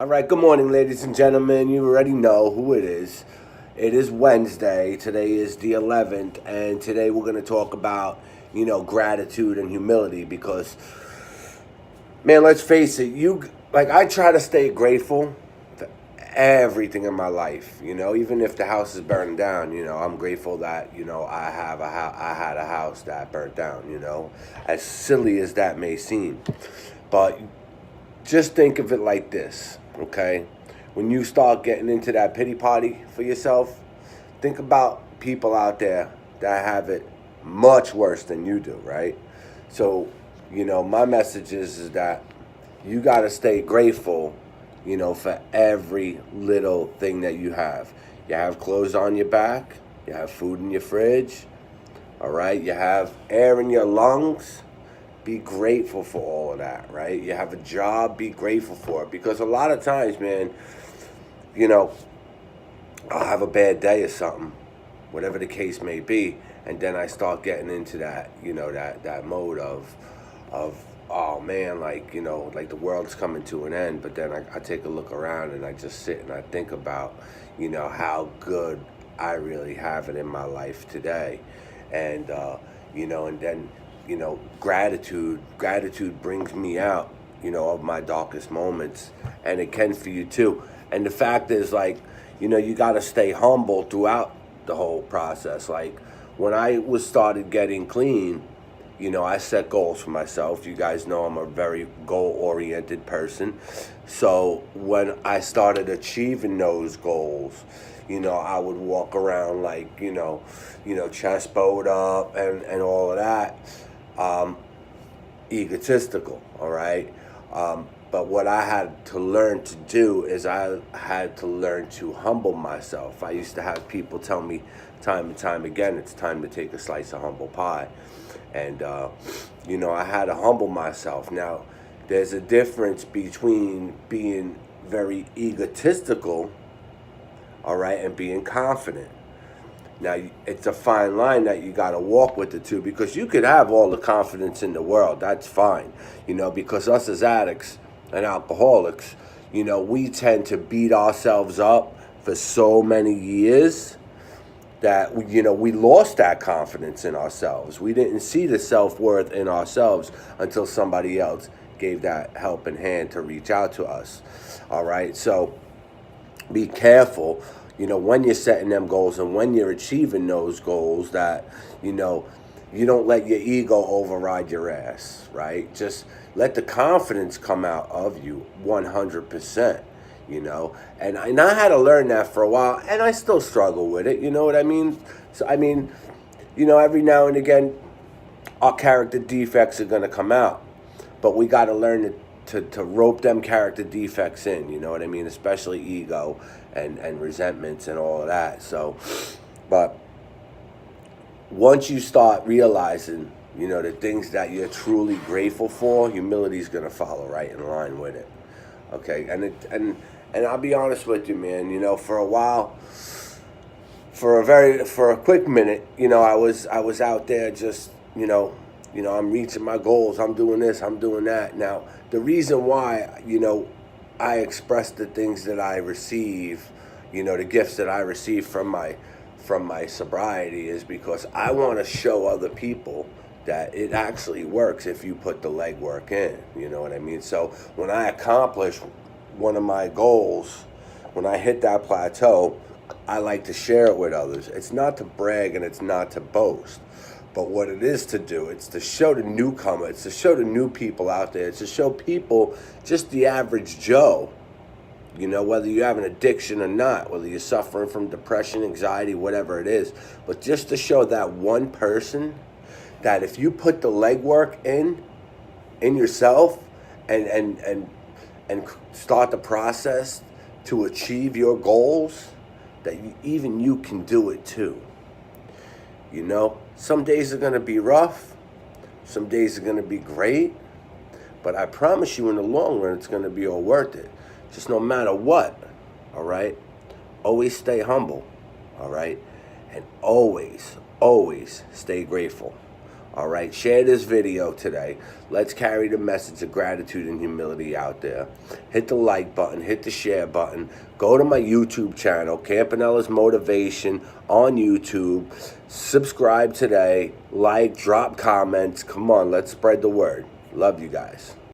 All right, good morning, ladies and gentlemen. You already know who it is. It is Wednesday. Today is the 11th, and today we're going to talk about, gratitude and humility because, man, let's face it, I try to stay grateful for everything in my life, even if the house is burning down, I'm grateful that, I had a house that burnt down, as silly as that may seem. But just think of it like this, okay? When you start getting into that pity party for yourself, think about people out there that have it much worse than you do, right? So, my message is that you got to stay grateful, for every little thing that you have. You have clothes on your back, you have food in your fridge, all right? You have air in your lungs. Be grateful for all of that, right? You have a job, be grateful for it. Because a lot of times, man, you know, I'll have a bad day or something, whatever the case may be, and then I start getting into that, that mode of oh man, like the world's coming to an end. But then I take a look around and I just sit and I think about, how good I really have it in my life today, and and then gratitude brings me out, of my darkest moments, and it can for you too. And the fact is, you got to stay humble throughout the whole process. Like when I was started getting clean, I set goals for myself. You guys know I'm a very goal-oriented person. So when I started achieving those goals, I would walk around like, chest bowed up and all of that, egotistical, all right? But what I had to learn to do is I had to learn to humble myself. I used to have people tell me time and time again, it's time to take a slice of humble pie. And, I had to humble myself. Now, there's a difference between being very egotistical, all right, and being confident. Now, it's a fine line that you got to walk with the two, because you could have all the confidence in the world. That's fine, because us as addicts and alcoholics, we tend to beat ourselves up for so many years that, we lost that confidence in ourselves. We didn't see the self-worth in ourselves until somebody else gave that helping hand to reach out to us. All right, so be careful, when you're setting them goals and when you're achieving those goals, that, you don't let your ego override your ass, right? Just let the confidence come out of you 100%. And I had to learn that for a while, and I still struggle with it, you know what I mean? So, every now and again, our character defects are going to come out, but we got to learn to rope them character defects in, you know what I mean? Especially ego and resentments and all of that. So, but once you start realizing, the things that you're truly grateful for, humility is going to follow right in line with it. Okay, and I'll be honest with you, man. For a while, for a quick minute, I was out there just, I'm reaching my goals. I'm doing this. I'm doing that. Now, the reason why, I express the things that I receive, the gifts that I receive from my sobriety, is because I want to show other people that it actually works if you put the legwork in. You know what I mean? So when I accomplish one of my goals, when I hit that plateau, I like to share it with others. It's not to brag and it's not to boast. But what it is to do, it's to show the newcomer, it's to show the new people out there, it's to show people, just the average Joe, whether you have an addiction or not, whether you're suffering from depression, anxiety, whatever it is, but just to show that one person that if you put the legwork in yourself and start the process to achieve your goals, that even you can do it too. Some days are going to be rough, some days are going to be great, but I promise you in the long run it's going to be all worth it. Just no matter what, all right? Always stay humble, all right? And always stay grateful. All right, share this video today. Let's carry the message of gratitude and humility out there. Hit the like button, hit the share button. Go to my YouTube channel, Campanella's Motivation on YouTube. Subscribe today, like, drop comments. Come on, let's spread the word. Love you guys.